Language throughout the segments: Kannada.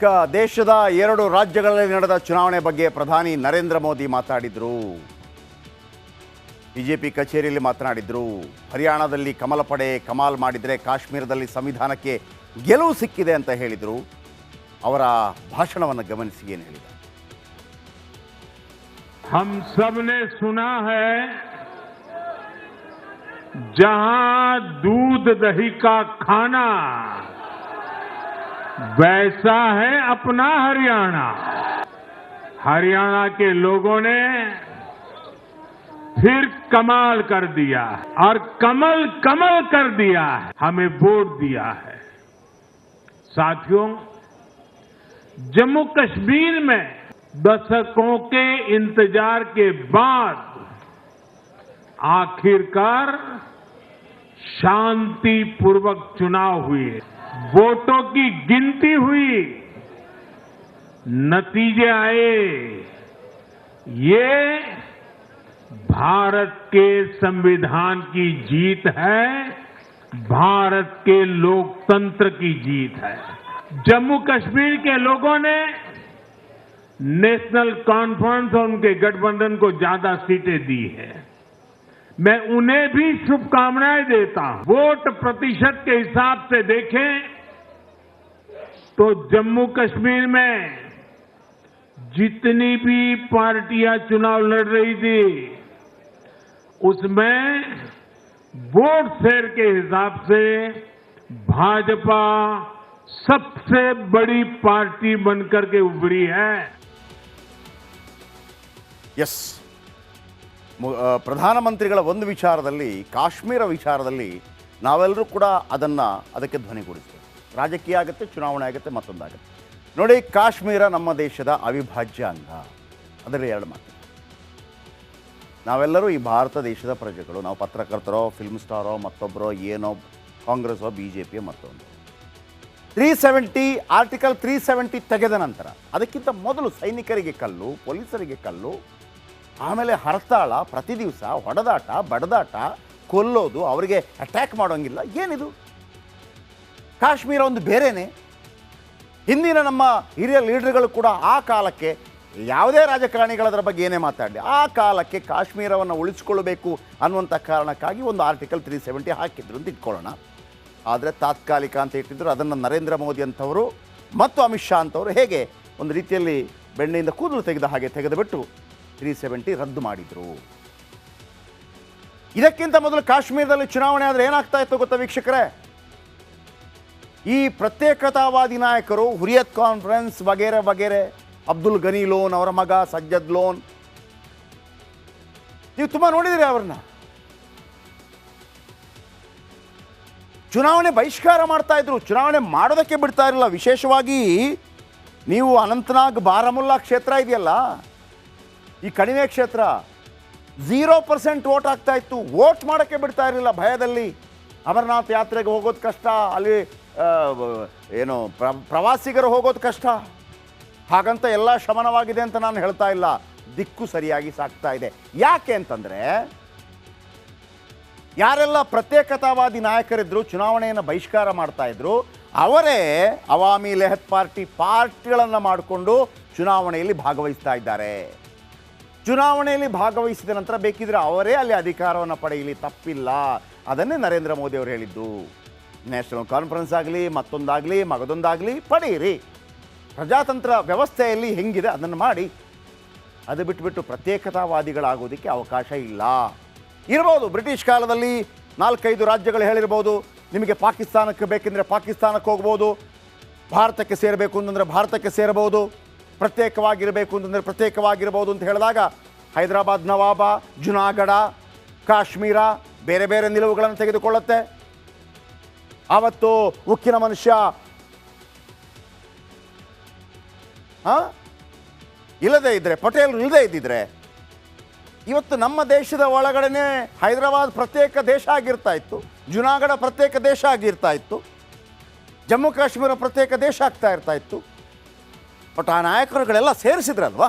ದೇಶದ 2 ರಾಜ್ಯಗಳಲ್ಲಿ ನಡೆದ ಚುನಾವಣೆ ಬಗ್ಗೆ ಪ್ರಧಾನಿ ನರೇಂದ್ರ ಮೋದಿ ಮಾತಾಡಿದರು. ಬಿಜೆಪಿ ಕಚೇರಿಯಲ್ಲಿ ಮಾತನಾಡಿದರು. ಹರಿಯಾಣದಲ್ಲಿ ಕಮಲ ಪಡೆ ಕಮಾಲ್ ಮಾಡಿದರೆ ಕಾಶ್ಮೀರದಲ್ಲಿ ಸಂವಿಧಾನಕ್ಕೆ ಗೆಲುವು ಸಿಕ್ಕಿದೆ ಅಂತ ಹೇಳಿದರು. ಅವರ ಭಾಷಣವನ್ನು ಗಮನಿಸಿ ಏನು ಹೇಳಿದರು. हम सब ने सुना है जहां दूध दही का खाना वैसा है अपना हरियाणा। हरियाणा के लोगों ने फिर कमाल कर दिया और कमल कमल कर दिया है, हमें वोट दिया है। साथियों, जम्मू कश्मीर में दशकों के इंतजार के बाद आखिरकार शांतिपूर्वक चुनाव हुए, वोटों की गिनती हुई, नतीजे आए। ये भारत के संविधान की जीत है, भारत के लोकतंत्र की जीत है। जम्मू कश्मीर के लोगों ने नेशनल कॉन्फ्रेंस और उनके गठबंधन को ज्यादा सीटें दी है। मैं उन्हें भी शुभकामनाएं देता हूं। वोट प्रतिशत के हिसाब से देखें तो जम्मू कश्मीर में जितनी भी पार्टियां चुनाव लड़ रही थी उसमें वोट शेयर के हिसाब से भाजपा सबसे बड़ी पार्टी बनकर के उभरी है। ಎಸ್, ಪ್ರಧಾನಮಂತ್ರಿಗಳ ಒಂದು ವಿಚಾರದಲ್ಲಿ, ಕಾಶ್ಮೀರ ವಿಚಾರದಲ್ಲಿ ನಾವೆಲ್ಲರೂ ಕೂಡ ಅದಕ್ಕೆ ಧ್ವನಿಗೂಡಿಸ್ತೇವೆ. ರಾಜಕೀಯ ಆಗುತ್ತೆ, ಚುನಾವಣೆ ಆಗುತ್ತೆ, ಮತ್ತೊಂದಾಗುತ್ತೆ. ನೋಡಿ, ಕಾಶ್ಮೀರ ನಮ್ಮ ದೇಶದ ಅವಿಭಾಜ್ಯ ಅಂಗ. ಅದರಲ್ಲಿ 2 ಮಾತು. ನಾವೆಲ್ಲರೂ ಈ ಭಾರತ ದೇಶದ ಪ್ರಜೆಗಳು. ನಾವು ಪತ್ರಕರ್ತರೋ, ಫಿಲ್ಮ್ ಸ್ಟಾರೋ, ಮತ್ತೊಬ್ಬರೋ, ಏನೋ, ಕಾಂಗ್ರೆಸ್ಸೋ, BJP ಮತ್ತೊಂದು. 370 ಆರ್ಟಿಕಲ್ 370 ತೆಗೆದ ನಂತರ ಅದಕ್ಕಿಂತ ಮೊದಲು ಸೈನಿಕರಿಗೆ ಕಲ್ಲು, ಪೊಲೀಸರಿಗೆ ಕಲ್ಲು, ಆಮೇಲೆ ಹರತಾಳ, ಪ್ರತಿ ದಿವಸ ಹೊಡೆದಾಟ, ಬಡದಾಟ, ಕೊಲ್ಲೋದು, ಅವರಿಗೆ ಅಟ್ಯಾಕ್ ಮಾಡೋಂಗಿಲ್ಲ. ಏನಿದು? ಕಾಶ್ಮೀರ ಒಂದು ಬೇರೆಯೇ. ಹಿಂದಿನ ನಮ್ಮ ಹಿರಿಯ ಲೀಡರ್ಗಳು ಕೂಡ ಆ ಕಾಲಕ್ಕೆ, ಯಾವುದೇ ರಾಜಕಾರಣಿಗಳದರ ಬಗ್ಗೆ ಏನೇ ಮಾತಾಡಲಿ, ಆ ಕಾಲಕ್ಕೆ ಕಾಶ್ಮೀರವನ್ನು ಉಳಿಸ್ಕೊಳ್ಬೇಕು ಅನ್ನುವಂಥ ಕಾರಣಕ್ಕಾಗಿ ಒಂದು ಆರ್ಟಿಕಲ್ 370 ಹಾಕಿದ್ರು ಅಂತ ಇಟ್ಕೊಳ್ಳೋಣ. ಆದರೆ ತಾತ್ಕಾಲಿಕ ಅಂತ ಇಟ್ಟಿದ್ರು. ಅದನ್ನು ನರೇಂದ್ರ ಮೋದಿ ಅಂಥವರು ಮತ್ತು ಅಮಿತ್ ಶಾ ಅಂಥವರು ಹೇಗೆ ಒಂದು ರೀತಿಯಲ್ಲಿ ಬೆಣ್ಣೆಯಿಂದ ಕೂದಲು ತೆಗೆದ ಹಾಗೆ ತೆಗೆದುಬಿಟ್ಟು 370 ರದ್ದು ಮಾಡಿದರು. ಇದಕ್ಕಿಂತ ಮೊದಲು ಕಾಶ್ಮೀರದಲ್ಲಿ ಚುನಾವಣೆ ಆದರೆ ಏನಾಗ್ತಾ ಇತ್ತು ಗೊತ್ತಾ ವೀಕ್ಷಕರೇ? ಈ ಪ್ರತ್ಯೇಕತಾವಾದಿ ನಾಯಕರು, ಹುರಿಯತ್ ಕಾನ್ಫರೆನ್ಸ್ ವಗೇರೆ ವಗೇರೆ, ಅಬ್ದುಲ್ ಗನಿ ಲೋನ್ ಅವರ ಮಗ ಸಜ್ಜದ್ ಲೋನ್, ನೀವು ತುಂಬ ನೋಡಿದಿರಿ ಅವ್ರನ್ನ. ಚುನಾವಣೆ ಬಹಿಷ್ಕಾರ ಮಾಡ್ತಾ ಇದ್ರು, ಚುನಾವಣೆ ಮಾಡೋದಕ್ಕೆ ಬಿಡ್ತಾ ಇರಲಿಲ್ಲ. ವಿಶೇಷವಾಗಿ ನೀವು ಅನಂತನಾಗ್ ಬಾರಾಮುಲ್ಲಾ ಕ್ಷೇತ್ರ ಇದೆಯಲ್ಲ, ಈ ಕಣಿವೆ ಕ್ಷೇತ್ರ, 0% ವೋಟ್ ಆಗ್ತಾ ಇತ್ತು. ವೋಟ್ ಮಾಡೋಕ್ಕೆ ಬಿಡ್ತಾ ಇರಲಿಲ್ಲ ಭಯದಲ್ಲಿ. ಅಮರನಾಥ್ ಯಾತ್ರೆಗೆ ಹೋಗೋದು ಕಷ್ಟ, ಅಲ್ಲಿ ಏನು ಪ್ರವಾಸಿಗರು ಹೋಗೋದು ಕಷ್ಟ. ಹಾಗಂತ ಎಲ್ಲ ಶಮನವಾಗಿದೆ ಅಂತ ನಾನು ಹೇಳ್ತಾ ಇಲ್ಲ. ದಿಕ್ಕು ಸರಿಯಾಗಿ ಸಾಗ್ತಾ ಇದೆ. ಯಾಕೆ ಅಂತಂದರೆ, ಯಾರೆಲ್ಲ ಪ್ರತ್ಯೇಕತಾವಾದಿ ನಾಯಕರಿದ್ದರು, ಚುನಾವಣೆಯನ್ನು ಬಹಿಷ್ಕಾರ ಮಾಡ್ತಾಯಿದ್ರು, ಅವರೇ ಅವಾಮಿ ಲೆಹತ್ ಪಾರ್ಟಿಗಳನ್ನು ಮಾಡಿಕೊಂಡು ಚುನಾವಣೆಯಲ್ಲಿ ಭಾಗವಹಿಸ್ತಾ ಇದ್ದಾರೆ. ಚುನಾವಣೆಯಲ್ಲಿ ಭಾಗವಹಿಸಿದ ನಂತರ ಬೇಕಿದ್ರೆ ಅವರೇ ಅಲ್ಲಿ ಅಧಿಕಾರವನ್ನು ಪಡೆಯಲಿ, ತಪ್ಪಿಲ್ಲ. ಅದನ್ನೇ ನರೇಂದ್ರ ಮೋದಿ ಅವರು ಹೇಳಿದ್ದು. ನ್ಯಾಷನಲ್ ಕಾನ್ಫರೆನ್ಸ್ ಆಗಲಿ, ಮತ್ತೊಂದಾಗಲಿ, ಮಗದೊಂದಾಗಲಿ ಪಡೆಯಿರಿ. ಪ್ರಜಾತಂತ್ರ ವ್ಯವಸ್ಥೆಯಲ್ಲಿ ಹೆಂಗಿದೆ ಅದನ್ನು ಮಾಡಿ. ಅದು ಬಿಟ್ಟುಬಿಟ್ಟು ಪ್ರತ್ಯೇಕತಾವಾದಿಗಳಾಗೋದಕ್ಕೆ ಅವಕಾಶ ಇಲ್ಲ. ಇರ್ಬೋದು, ಬ್ರಿಟಿಷ್ ಕಾಲದಲ್ಲಿ 4-5 ರಾಜ್ಯಗಳು ಹೇಳಿರ್ಬೋದು, ನಿಮಗೆ ಪಾಕಿಸ್ತಾನಕ್ಕೆ ಬೇಕೆಂದರೆ ಪಾಕಿಸ್ತಾನಕ್ಕೆ ಹೋಗ್ಬೋದು, ಭಾರತಕ್ಕೆ ಸೇರಬೇಕು ಅಂತಂದರೆ ಭಾರತಕ್ಕೆ ಸೇರಬಹುದು, ಪ್ರತ್ಯೇಕವಾಗಿರಬೇಕು ಅಂತಂದರೆ ಪ್ರತ್ಯೇಕವಾಗಿರ್ಬೋದು ಅಂತ ಹೇಳಿದಾಗ ಹೈದರಾಬಾದ್ ನವಾಬ, ಜುನಾಗಢ, ಕಾಶ್ಮೀರ ಬೇರೆ ಬೇರೆ ನಿಲುವುಗಳನ್ನು ತೆಗೆದುಕೊಳ್ಳುತ್ತೆ. ಆವತ್ತು ಉಕ್ಕಿನ ಮನುಷ್ಯ ಇಲ್ಲದೇ ಇದ್ದರೆ, ಪಟೇಲ್ ಇಲ್ಲದೇ ಇದ್ದಿದ್ರೆ ಇವತ್ತು ನಮ್ಮ ದೇಶದ ಒಳಗಡೆ ಹೈದರಾಬಾದ್ ಪ್ರತ್ಯೇಕ ದೇಶ ಆಗಿರ್ತಾ ಇತ್ತು, ಜುನಾಗಢ ಪ್ರತ್ಯೇಕ ದೇಶ ಆಗಿರ್ತಾ ಇತ್ತು, ಜಮ್ಮು ಕಾಶ್ಮೀರ ಪ್ರತ್ಯೇಕ ದೇಶ ಆಗ್ತಾ ಇರ್ತಾ ಇತ್ತು. ಬಟ್ ಆ ನಾಯಕರುಗಳೆಲ್ಲ ಸೇರಿಸಿದ್ರಲ್ವಾ.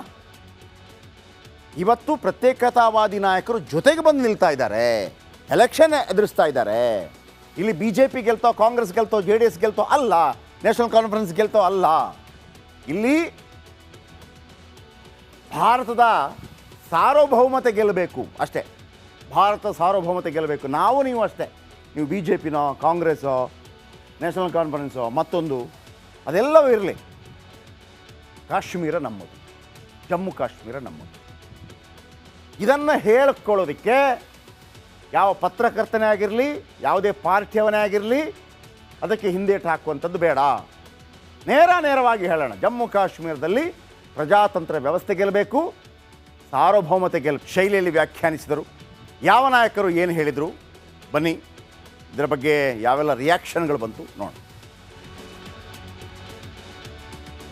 ಇವತ್ತು ಪ್ರತ್ಯೇಕತಾವಾದಿ ನಾಯಕರು ಜೊತೆಗೆ ಬಂದು ನಿಲ್ತಾ ಇದ್ದಾರೆ, ಎಲೆಕ್ಷನ್ ಎದುರಿಸ್ತಾ ಇದ್ದಾರೆ. ಇಲ್ಲಿ BJP ಗೆಲ್ತೋ, ಕಾಂಗ್ರೆಸ್ ಗೆಲ್ತೋ, JDS ಗೆಲ್ತೋ ಅಲ್ಲ, ನ್ಯಾಷನಲ್ ಕಾನ್ಫರೆನ್ಸ್ ಗೆಲ್ತೋ ಅಲ್ಲ. ಇಲ್ಲಿ ಭಾರತದ ಸಾರ್ವಭೌಮತೆ ಗೆಲ್ಲಬೇಕು ಅಷ್ಟೇ. ಭಾರತ ಸಾರ್ವಭೌಮತೆ ಗೆಲ್ಲಬೇಕು. ನಾವು ನೀವು ಅಷ್ಟೇ. ನೀವು ಬಿ ಜೆ ಪಿನೋ, ಕಾಂಗ್ರೆಸ್ಸೋ, ನ್ಯಾಷನಲ್ ಕಾನ್ಫರೆನ್ಸೋ, ಮತ್ತೊಂದು ಅದೆಲ್ಲವೂ ಇರಲಿ. ಕಾಶ್ಮೀರ ನಮ್ಮದು, ಜಮ್ಮು ಕಾಶ್ಮೀರ ನಮ್ಮದು. ಇದನ್ನು ಹೇಳ್ಕೊಳ್ಳೋದಕ್ಕೆ ಯಾವ ಪತ್ರಕರ್ತನೇ ಆಗಿರಲಿ, ಯಾವುದೇ ಪಾರ್ಟಿಯವನೇ ಆಗಿರಲಿ, ಅದಕ್ಕೆ ಹಿಂದೇಟು ಹಾಕುವಂಥದ್ದು ಬೇಡ. ನೇರವಾಗಿ ಹೇಳೋಣ, ಜಮ್ಮು ಕಾಶ್ಮೀರದಲ್ಲಿ ಪ್ರಜಾತಂತ್ರ ವ್ಯವಸ್ಥೆ ಗೆಲ್ಲಬೇಕು, ಸಾರ್ವಭೌಮತೆ ಶೈಲಿಯಲ್ಲಿ ವ್ಯಾಖ್ಯಾನಿಸಿದರು. ಯಾವ ನಾಯಕರು ಏನು ಹೇಳಿದರು, ಬನ್ನಿ ಇದರ ಬಗ್ಗೆ ಯಾವೆಲ್ಲ ರಿಯಾಕ್ಷನ್ಗಳು ಬಂತು ನೋಡಿ.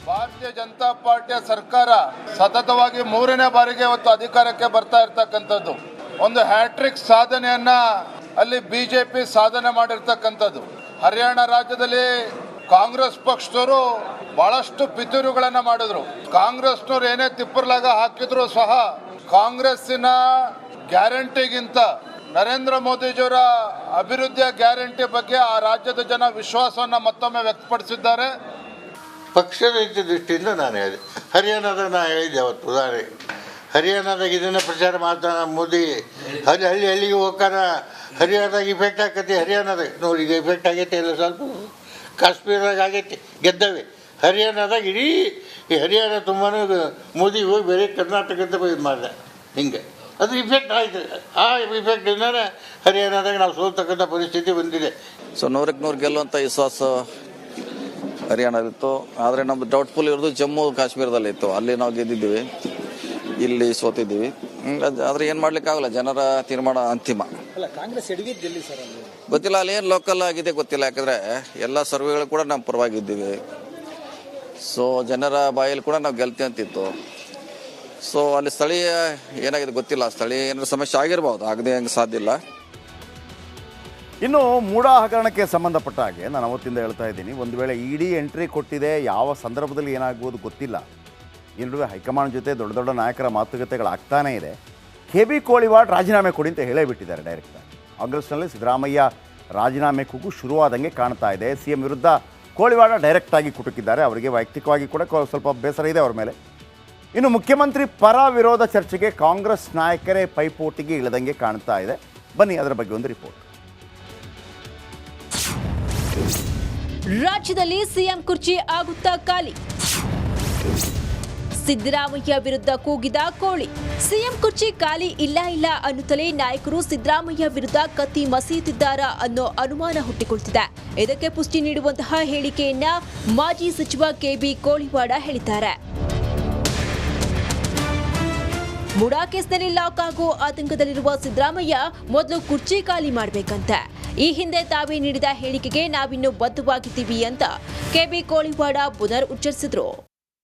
ಭಾರತೀಯ ಜನತಾ ಪಾರ್ಟಿಯ ಸರ್ಕಾರ ಸತತವಾಗಿ 3ನೇ ಬಾರಿಗೆ ಇವತ್ತು ಅಧಿಕಾರಕ್ಕೆ ಬರ್ತಾ ಇರ್ತಕ್ಕಂಥದ್ದು. ಒಂದು ಹ್ಯಾಟ್ರಿಕ್ ಸಾಧನೆಯನ್ನ ಅಲ್ಲಿ ಬಿಜೆಪಿ ಸಾಧನೆ ಮಾಡಿರ್ತಕ್ಕಂಥದ್ದು. ಹರಿಯಾಣ ರಾಜ್ಯದಲ್ಲಿ ಕಾಂಗ್ರೆಸ್ ಪಕ್ಷದವರು ಬಹಳಷ್ಟು ಪಿತೂರುಗಳನ್ನ ಮಾಡಿದ್ರು. ಕಾಂಗ್ರೆಸ್ನವ್ರು ಏನೇ ತಿಪ್ಪರ್ಲಾಗ ಹಾಕಿದ್ರು ಸಹ ಕಾಂಗ್ರೆಸ್ಸಿನ ಗ್ಯಾರಂಟಿಗಿಂತ ನರೇಂದ್ರ ಮೋದಿಜಿಯವರ ಅಭಿವೃದ್ಧಿಯ ಗ್ಯಾರಂಟಿ ಬಗ್ಗೆ ಆ ರಾಜ್ಯದ ಜನ ವಿಶ್ವಾಸವನ್ನು ಮತ್ತೊಮ್ಮೆ ವ್ಯಕ್ತಪಡಿಸಿದ್ದಾರೆ. ಪಕ್ಷದ ದೃಷ್ಟಿಯಿಂದ ನಾನು ಹೇಳಿದೆ. ಹರಿಯಾಣದಾಗ ನಾನು ಹೇಳಿದ್ದೆ ಅವತ್ತು ಉದಾಹರಣೆ. ಹರಿಯಾಣದಾಗ ಇದನ್ನು ಪ್ರಚಾರ ಮಾಡ್ತಾನೆ ಮೋದಿ. ಹಳ್ಳಿಗೆ ಹೋಗ್ತಾರ. ಹರಿಯಾಣದಾಗ ಇಫೆಕ್ಟ್ ಆಕತಿ. ಹರಿಯಾಣದಾಗ ನೋಡಿ ಈಗ ಇಫೆಕ್ಟ್ ಆಗೈತೆ ಇಲ್ಲ, ಸ್ವಲ್ಪ ಕಾಶ್ಮೀರದಾಗ ಆಗೈತೆ, ಗೆದ್ದವೆ. ಹರಿಯಾಣದಾಗ ಇಡೀ ಈ ಹರಿಯಾಣ ತುಂಬಾ ಮೋದಿ ಹೋಗಿ ಬೇರೆ ಕರ್ನಾಟಕದ ಇದು ಮಾಡಿದೆ. ಹಿಂಗೆ ಅದು ಇಫೆಕ್ಟ್ ಆಯಿತು. ಆ ಇಫೆಕ್ಟಿಂದ ಹರಿಯಾಣದಾಗ ನಾವು ಸೋಲ್ತಕ್ಕಂಥ ಪರಿಸ್ಥಿತಿ ಬಂದಿದೆ. ಸೊ 100ಕ್ಕೆ 100 ಗೆಲ್ಲುವಂಥ ವಿಶ್ವಾಸ ಹರಿಯಾಣದಲ್ಲಿತ್ತು. ಆದರೆ ನಮ್ಮದು ಡೌಟ್ಫುಲ್ ಇರೋದು ಜಮ್ಮು ಕಾಶ್ಮೀರದಲ್ಲಿ ಇತ್ತು. ಅಲ್ಲಿ ನಾವು ಗೆದ್ದಿದ್ದೀವಿ, ಇಲ್ಲಿ ಸೋತಿದ್ದೀವಿ. ಆದರೆ ಏನು ಮಾಡ್ಲಿಕ್ಕಾಗಲ್ಲ, ಜನರ ತೀರ್ಮಾನ ಅಂತಿಮ. ಗೊತ್ತಿಲ್ಲ, ಅಲ್ಲಿ ಏನು ಲೋಕಲ್ ಆಗಿದೆ ಗೊತ್ತಿಲ್ಲ. ಯಾಕಂದರೆ ಎಲ್ಲ ಸರ್ವೆಗಳು ಕೂಡ ನಮ್ಮ ಪರವಾಗಿದ್ದೀವಿ. ಸೊ ಜನರ ಬಾಯಲ್ಲಿ ಕೂಡ ನಾವು ಗೆಲ್ತೀವಿ ಅಂತಿತ್ತು. ಸೊ ಅಲ್ಲಿ ಸ್ಥಳೀಯ ಏನಾಗಿದೆ ಗೊತ್ತಿಲ್ಲ. ಸ್ಥಳೀಯ ಏನಾದ್ರು ಸಮಸ್ಯೆ ಆಗಿರ್ಬೋದು, ಆಗದೆ ಹಂಗೆ ಸಾಧ್ಯ ಇಲ್ಲ. ಇನ್ನು ಮೂಡಾ ಹಗರಣಕ್ಕೆ ಸಂಬಂಧಪಟ್ಟ ಹಾಗೆ ನಾನು ಅವತ್ತಿಂದ ಹೇಳ್ತಾ ಇದ್ದೀನಿ, ಒಂದು ವೇಳೆ ಇಡಿ ಎಂಟ್ರಿ ಕೊಟ್ಟಿದೆ, ಯಾವ ಸಂದರ್ಭದಲ್ಲಿ ಏನಾಗ್ಬೋದು ಗೊತ್ತಿಲ್ಲ. ಈ ನಡುವೆ ಹೈಕಮಾಂಡ್ ಜೊತೆ ದೊಡ್ಡ ದೊಡ್ಡ ನಾಯಕರ ಮಾತುಕತೆಗಳಾಗ್ತಾನೇ ಇದೆ. KB ಕೋಳಿವಾಡ್ ರಾಜೀನಾಮೆ ಕೊಡಿ ಅಂತ ಹೇಳೇ ಬಿಟ್ಟಿದ್ದಾರೆ ಡೈರೆಕ್ಟಾಗಿ. ಆಗಸ್ಟ್ನಲ್ಲಿ ಸಿದ್ದರಾಮಯ್ಯ ರಾಜೀನಾಮೆ ಕೂಗು ಶುರುವಾದಂಗೆ ಕಾಣ್ತಾ ಇದೆ. CM ವಿರುದ್ಧ ಕೋಳಿವಾಡ ಡೈರೆಕ್ಟಾಗಿ ಕುಟುಕಿದ್ದಾರೆ. ಅವರಿಗೆ ವೈಯಕ್ತಿಕವಾಗಿ ಕೂಡ ಸ್ವಲ್ಪ ಬೇಸರ ಇದೆ ಅವರ ಮೇಲೆ. ಇನ್ನು ಮುಖ್ಯಮಂತ್ರಿ ಪರ ವಿರೋಧ ಚರ್ಚೆಗೆ ಕಾಂಗ್ರೆಸ್ ನಾಯಕರೇ ಪೈಪೋಟಿಗೆ ಇಳಿದಂಗೆ ಕಾಣ್ತಾ ಇದೆ. ಬನ್ನಿ ಅದರ ಬಗ್ಗೆ ಒಂದು ರಿಪೋರ್ಟ್. ರಾಜ್ಯದಲ್ಲಿ ಸಿಎಂ ಕುರ್ಚಿ ಆಗುತ್ತಾ ಖಾಲಿ. ಸಿದ್ದರಾಮಯ್ಯ ವಿರುದ್ಧ ಕೂಗಿದ ಕೋಳಿ. ಸಿಎಂ ಕುರ್ಚಿ ಖಾಲಿ ಇಲ್ಲ ಅನ್ನುತ್ತಲೇ ನಾಯಕರು ಸಿದ್ದರಾಮಯ್ಯ ವಿರುದ್ಧ ಕತ್ತಿ ಮಸೀತಿದ್ದಾರಾ ಅನ್ನೋ ಅನುಮಾನ ಹುಟ್ಟಿಕೊಳ್ತಿದೆ. ಇದಕ್ಕೆ ಪುಷ್ಟಿ ನೀಡುವಂತಹ ಹೇಳಿಕೆಯನ್ನ ಮಾಜಿ ಸಚಿವ KB ಕೋಳಿವಾಡ ಹೇಳಿದ್ದಾರೆ. ಮುಡಾ ಕೇಸ್ನಲ್ಲಿ ಲಾಕ್ ಆಗೋ ಆತಂಕದಲ್ಲಿರುವ ಸಿದ್ದರಾಮಯ್ಯ ಮೊದಲು ಕುರ್ಚಿ ಖಾಲಿ ಮಾಡಬೇಕಂತೆ. ಈ ಹಿಂದೆ ತಾವೇ ನೀಡಿದ ಹೇಳಿಕೆಗೆ ನಾವಿನ್ನು ಬದ್ಧವಾಗಿದ್ದೀವಿ ಅಂತ KB ಕೋಳಿವಾಡ ಪುನರ್ ಉಚ್ಚರಿಸಿದ್ರು.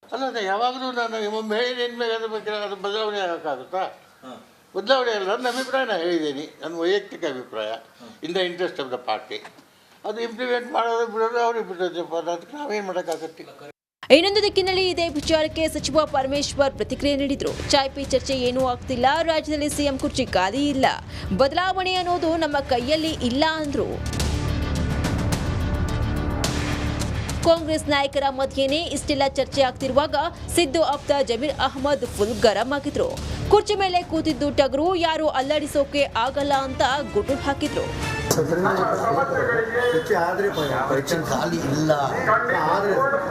ಅಲ್ಲ, ಯಾವಾಗಲೂ ನಾನು ಒಮ್ಮೆ ಹೇಳಿದ ಅದು ಬದಲಾವಣೆ ಆಗೋಕ್ಕಾಗುತ್ತಾ? ಬದಲಾವಣೆ ಅಲ್ಲ, ನನ್ನ ಅಭಿಪ್ರಾಯ ನಾನು ಹೇಳಿದ್ದೀನಿ. ನನ್ನ ವೈಯಕ್ತಿಕ ಅಭಿಪ್ರಾಯ, in the interest of the party. ಅದು ಇಂಪ್ಲಿಮೆಂಟ್ ಮಾಡೋದು ಬಿಡೋದು ಅವ್ರಿಗೆ ಬಿಡೋದು, ಅದಕ್ಕೆ ನಾವೇನು ಮಾಡೋಕ್ಕಾಗತ್ತೆ. ಇನ್ನೊಂದು ದಿಕ್ಕಿನಲ್ಲಿ ಇದೇ ವಿಚಾರಕ್ಕೆ ಸಚಿವ ಪರಮೇಶ್ವರ್ ಪ್ರತಿಕ್ರಿಯೆ ನೀಡಿದ್ರು. ಚಾಯ್ ಪಿ ಚರ್ಚೆ ಏನೂ ಆಗ್ತಿಲ್ಲ, ರಾಜ್ಯದಲ್ಲಿ ಸಿಎಂ ಕುರ್ಚಿ ಖಾಲಿ ಇಲ್ಲ, ಬದಲಾವಣೆ ಅನ್ನೋದು ನಮ್ಮ ಕೈಯಲ್ಲಿ ಇಲ್ಲ ಅಂದ್ರು. ಕಾಂಗ್ರೆಸ್ ನಾಯಕರ ಮಧ್ಯೆನೇ ಇಷ್ಟೆಲ್ಲ ಚರ್ಚೆ ಆಗ್ತಿರುವಾಗ ಸಿದ್ದು ಆಪ್ತ ಜಮೀರ್ ಅಹಮದ್ ಫುಲ್ ಗರಂ ಆಗಿದ್ರು. ಕುರ್ಚಿ ಮೇಲೆ ಕೂತಿದ್ದು ಟಗರು, ಯಾರು ಅಲ್ಲಾಡಿಸೋಕೆ ಆಗಲ್ಲ ಅಂತ ಗುಟ್ಟು ಹಾಕಿದ್ರು. ಖಾಲಿ ಇಲ್ಲ.